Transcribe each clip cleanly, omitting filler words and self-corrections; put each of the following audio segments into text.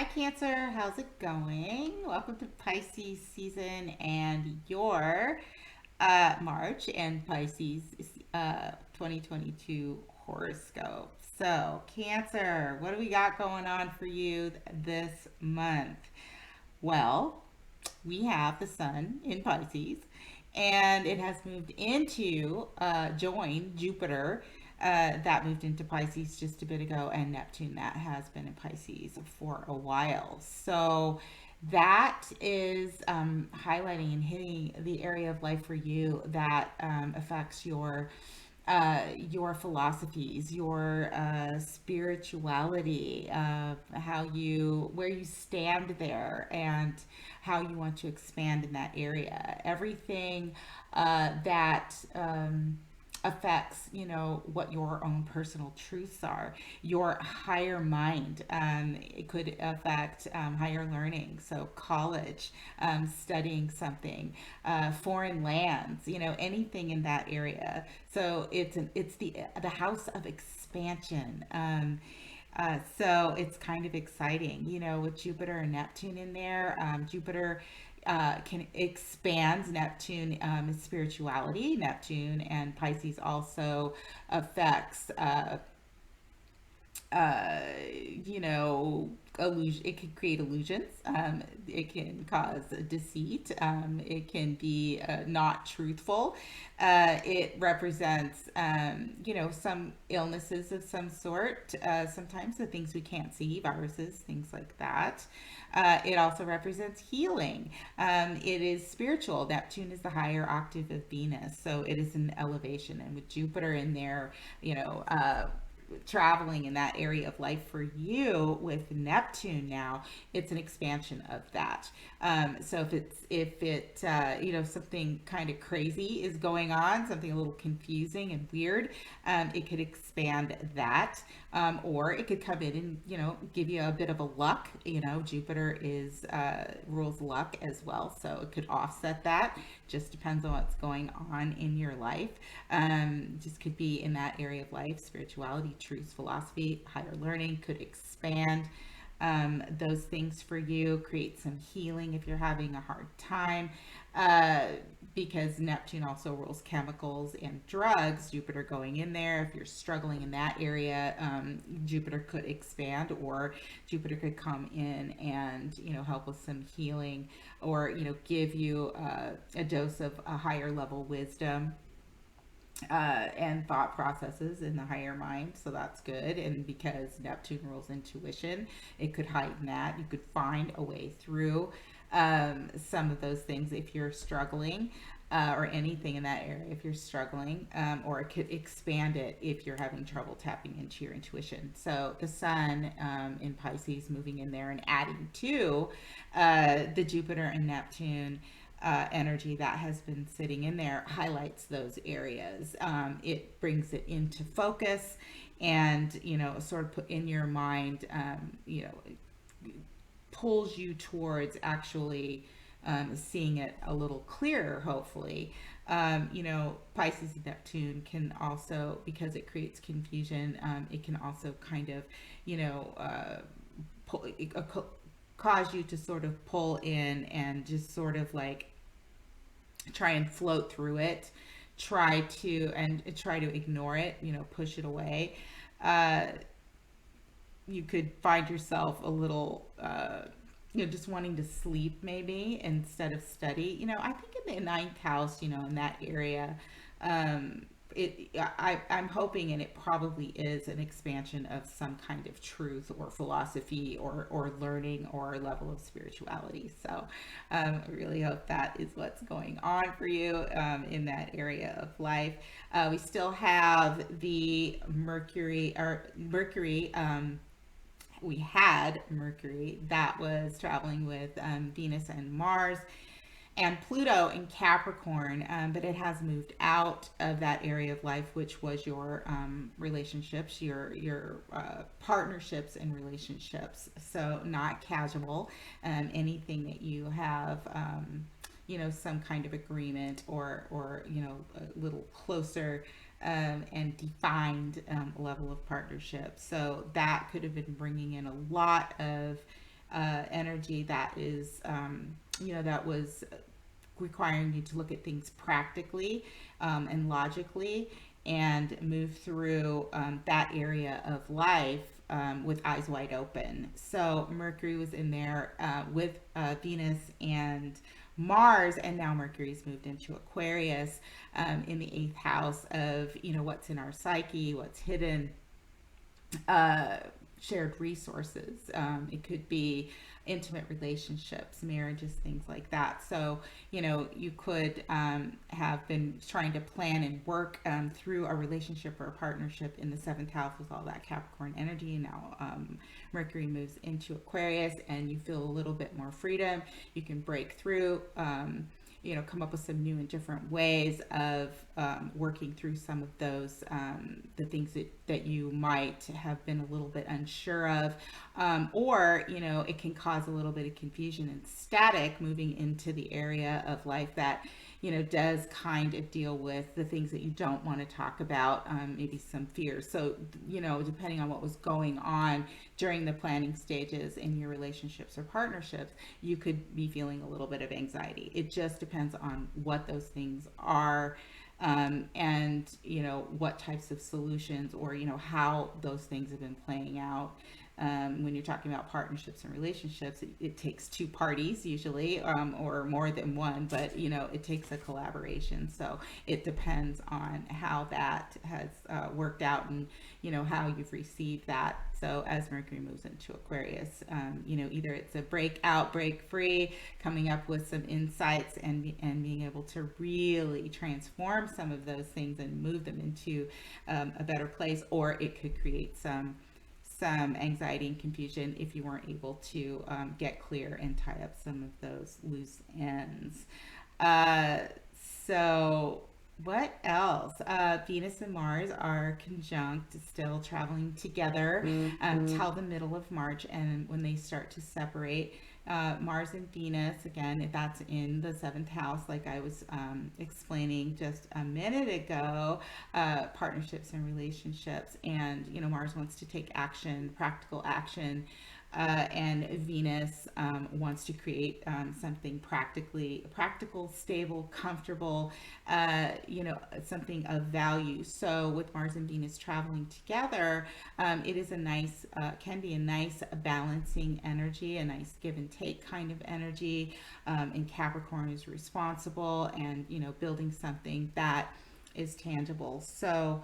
Hi, Cancer. How's it going? Welcome to Pisces season and your March and Pisces 2022 horoscope. So, Cancer, what do we got going on for you this month? Well, we have the sun in Pisces, and it has moved into join Jupiter. That moved into Pisces just a bit ago, and Neptune that has been in Pisces for a while. So that is highlighting and hitting the area of life for you that affects your philosophies, your spirituality, how you where you stand there, and how you want to expand in that area. Everything that affects, what your own personal truths are. Your higher mind, it could affect higher learning, so college, studying something, foreign lands, anything in that area. So it's the house of expansion. So it's kind of exciting, with Jupiter and Neptune in there. Jupiter can expand. Neptune is spirituality. Neptune and Pisces also affects uh, illusion. It can create illusions. It can cause deceit. It can be not truthful. It represents, some illnesses of some sort. Sometimes the things we can't see, viruses, things like that. It also represents healing. It is spiritual. Neptune is the higher octave of Venus, so it is an elevation. And with Jupiter in there, traveling in that area of life for you with Neptune now, it's an expansion of that. So if something kind of crazy is going on, something a little confusing and weird, it could expand that. Or it could come in and give you a bit of a luck. Jupiter is rules luck as well, so it could offset that. Just depends on what's going on in your life. Just could be in that area of life. Spirituality, truth, philosophy, higher learning could expand those things for you. Create some healing if you're having a hard time. Uh, because Neptune also rules chemicals and drugs, Jupiter going in there. If you're struggling in that area, Jupiter could expand, or Jupiter could come in and help with some healing, or give you a dose of a higher level wisdom and thought processes in the higher mind. So that's good. And because Neptune rules intuition, it could heighten that. You could find a way through some of those things if you're struggling. Or anything in that area if you're struggling, or it could expand it if you're having trouble tapping into your intuition. So the sun in Pisces moving in there and adding to the Jupiter and Neptune energy that has been sitting in there highlights those areas. It brings it into focus, and sort of put in your mind, pulls you towards actually seeing it a little clearer, hopefully. Pisces and Neptune can also, because it creates confusion, it can also kind of, pull, cause you to sort of pull in and just sort of like try and float through it, try to ignore it, push it away. Uh, you could find yourself a little just wanting to sleep maybe instead of study. I think in the ninth house, in that area, I'm hoping, and it probably is, an expansion of some kind of truth or philosophy or learning or level of spirituality. So I really hope that is what's going on for you in that area of life. We still have the Mercury. We had Mercury that was traveling with Venus and Mars and Pluto in Capricorn, but it has moved out of that area of life, which was your relationships, your partnerships and relationships. So not casual, anything that you have. Some kind of agreement, or a little closer and defined level of partnership. So that could have been bringing in a lot of energy that is, that was requiring you to look at things practically and logically and move through that area of life with eyes wide open. So Mercury was in there with Venus and Mars, and now Mercury's moved into Aquarius in the eighth house of, what's in our psyche, what's hidden, uh, shared resources. It could be intimate relationships, marriages, things like that. So, you could have been trying to plan and work through a relationship or a partnership in the seventh house with all that Capricorn energy. And now Mercury moves into Aquarius, and you feel a little bit more freedom. You can break through. Come up with some new and different ways of working through some of those, the things that you might have been a little bit unsure of. Or, it can cause a little bit of confusion and static moving into the area of life that, does kind of deal with the things that you don't want to talk about, maybe some fears. So, depending on what was going on during the planning stages in your relationships or partnerships, you could be feeling a little bit of anxiety. It just depends on what those things are. And what types of solutions, or how those things have been playing out. When you're talking about partnerships and relationships, it takes two parties usually, or more than one, but it takes a collaboration. So it depends on how that has worked out, and how you've received that. So as Mercury moves into Aquarius, either it's a break out, break free, coming up with some insights, and being able to really transform some of those things and move them into a better place, or it could create some anxiety and confusion if you weren't able to get clear and tie up some of those loose ends. Uh, so what else? Venus and Mars are conjunct, still traveling together till the middle of March, and when they start to separate, Mars and Venus, again, if that's in the seventh house, like I was explaining just a minute ago, partnerships and relationships. And, Mars wants to take action, practical action. And Venus wants to create something practical, stable, comfortable, something of value. So with Mars and Venus traveling together, it is can be a nice balancing energy, a nice give and take kind of energy. And Capricorn is responsible and, building something that is tangible. So,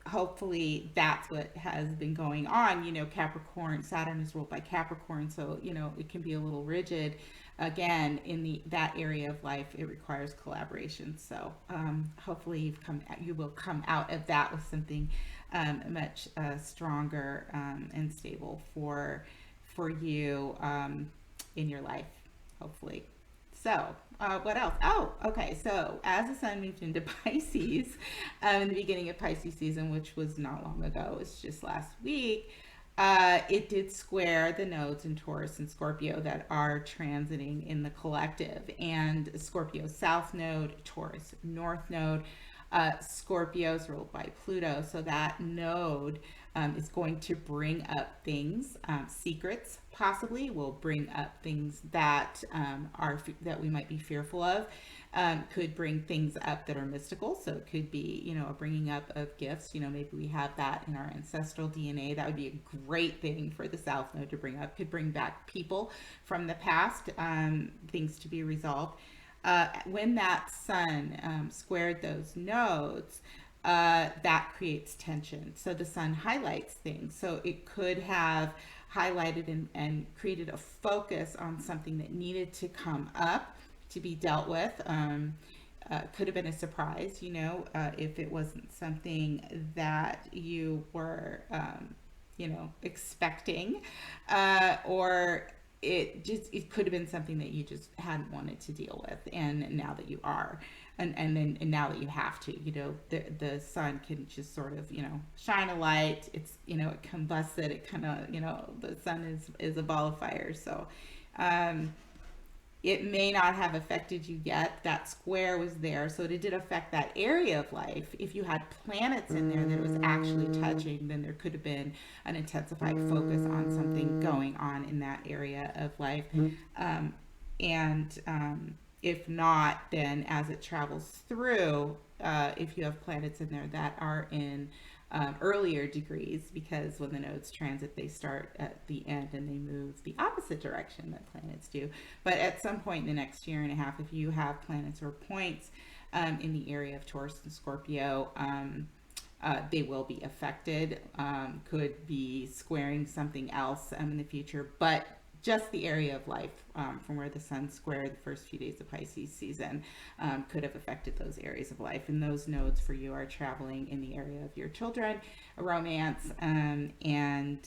hopefully that's what has been going on. Capricorn, Saturn is ruled by Capricorn, so it can be a little rigid. Again, in that area of life, it requires collaboration. So hopefully you will come out of that with something much stronger and stable for you in your life, hopefully. So, what else? Oh, okay. So, as the sun moved into Pisces in the beginning of Pisces season, which was not long ago, it's just last week, it did square the nodes in Taurus and Scorpio that are transiting in the collective. And Scorpio South Node, Taurus North Node. Scorpio is ruled by Pluto, so that node is going to bring up things, secrets possibly will bring up things that that we might be fearful of. Could bring things up that are mystical, so it could be a bringing up of gifts. Maybe we have that in our ancestral DNA. That would be a great thing for the South Node to bring up. Could bring back people from the past, things to be resolved. When that sun squared those nodes, that creates tension. So the sun highlights things. So it could have highlighted and created a focus on something that needed to come up to be dealt with. Could have been a surprise, if it wasn't something that you were, expecting, or it could have been something that you just hadn't wanted to deal with, and now that you are, and now that you have to, the sun can just sort of shine a light. It's it combusts it. It kind of the sun is a ball of fire. So it may not have affected you yet. That square was there, so it did affect that area of life. If you had planets in there that it was actually touching, then there could have been an intensified focus on something going on in that area of life. Um, and if not, then as it travels through, if you have planets in there that are in earlier degrees, because when the nodes transit, they start at the end and they move the opposite direction that planets do. But at some point in the next year and a half, if you have planets or points in the area of Taurus and Scorpio, they will be affected, could be squaring something else in the future, but just the area of life from where the sun squared the first few days of Pisces season could have affected those areas of life. And those nodes for you are traveling in the area of your children, romance, and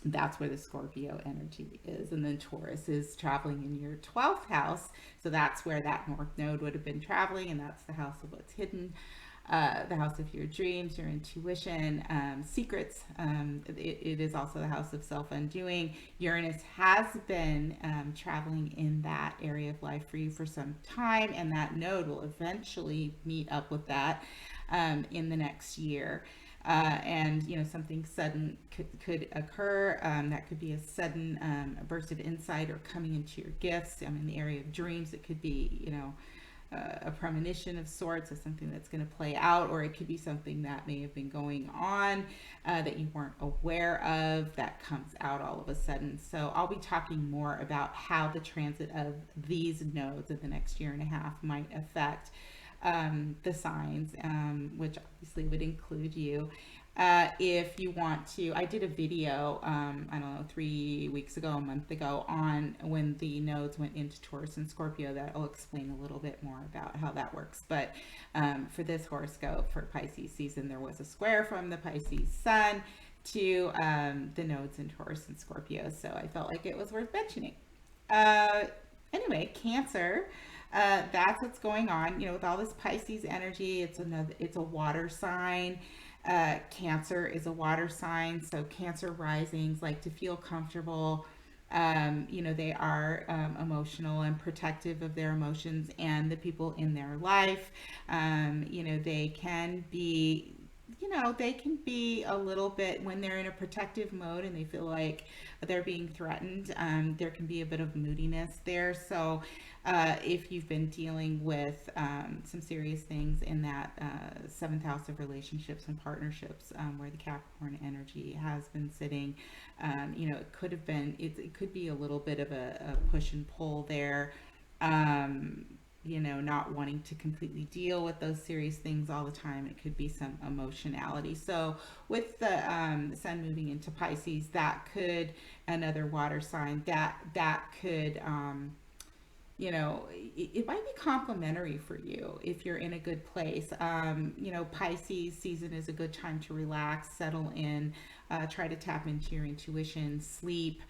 that's where the Scorpio energy is. And then Taurus is traveling in your 12th house. So that's where that North Node would have been traveling, and that's the house of what's hidden, the house of your dreams, your intuition, secrets. It is also the house of self undoing. Uranus has been traveling in that area of life for you for some time, and that node will eventually meet up with that in the next year. And something sudden could occur. That could be a sudden burst of insight or coming into your gifts. In the area of dreams, it could be a premonition of sorts of something that's going to play out, or it could be something that may have been going on that you weren't aware of that comes out all of a sudden. So I'll be talking more about how the transit of these nodes in the next year and a half might affect the signs, which obviously would include you. If you want to, I did a video, I don't know, 3 weeks ago, a month ago, on when the nodes went into Taurus and Scorpio. That will explain a little bit more about how that works. But for this horoscope for Pisces season, there was a square from the Pisces sun to the nodes in Taurus and Scorpio. So I felt like it was worth mentioning. Uh, anyway, Cancer. That's what's going on. With all this Pisces energy, it's a water sign. Cancer is a water sign, so Cancer risings like to feel comfortable. They are emotional and protective of their emotions and the people in their life. They can be they can be a little bit, when they're in a protective mode and they feel like they're being threatened, there can be a bit of moodiness there. So if you've been dealing with some serious things in that seventh house of relationships and partnerships, where the Capricorn energy has been sitting, it could have been, it could be a little bit of a push and pull there. Not wanting to completely deal with those serious things all the time. It could be some emotionality. So with the sun moving into Pisces, that could, another water sign, that could, it might be complimentary for you if you're in a good place. Pisces season is a good time to relax, settle in, try to tap into your intuition, sleep,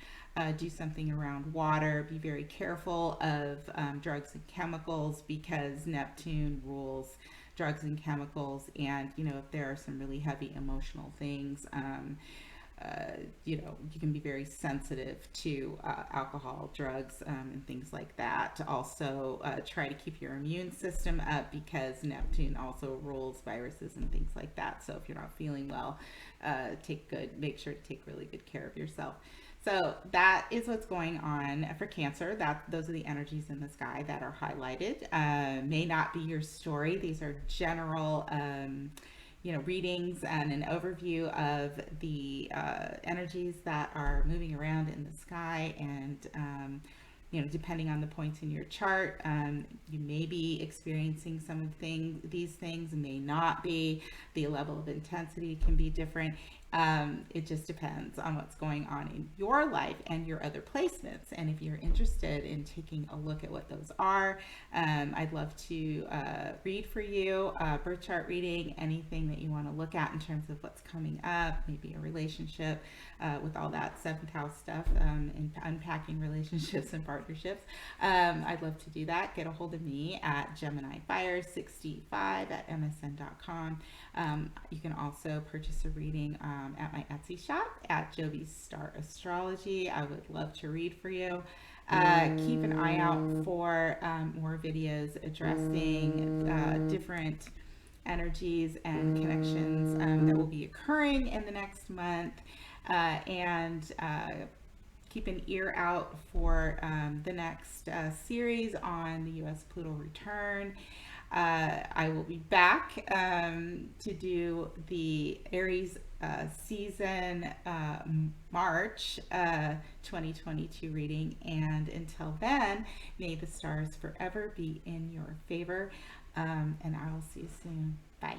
do something around water. Be very careful of drugs and chemicals, because Neptune rules drugs and chemicals. And, if there are some really heavy emotional things, you can be very sensitive to alcohol, drugs, and things like that. To also try to keep your immune system up, because Neptune also rules viruses and things like that. So if you're not feeling well, make sure to take really good care of yourself. So that is what's going on for Cancer. Those are the energies in the sky that are highlighted. May not be your story. These are general readings and an overview of the energies that are moving around in the sky. And depending on the points in your chart, you may be experiencing some of these things, may not be. The level of intensity can be different. It just depends on what's going on in your life and your other placements. And if you're interested in taking a look at what those are, I'd love to read for you, birth chart reading, anything that you want to look at in terms of what's coming up, maybe a relationship, with all that seventh house stuff, and unpacking relationships and partnerships. I'd love to do that. Get a hold of me at GeminiFire65@msn.com. You can also purchase a reading at my Etsy shop at Jovi's Star Astrology. I would love to read for you. Keep an eye out for more videos addressing different energies and connections that will be occurring in the next month. And keep an ear out for the next series on the U.S. Pluto return. I will be back to do the Aries season March 2022 reading. And until then, may the stars forever be in your favor. And I will see you soon. Bye.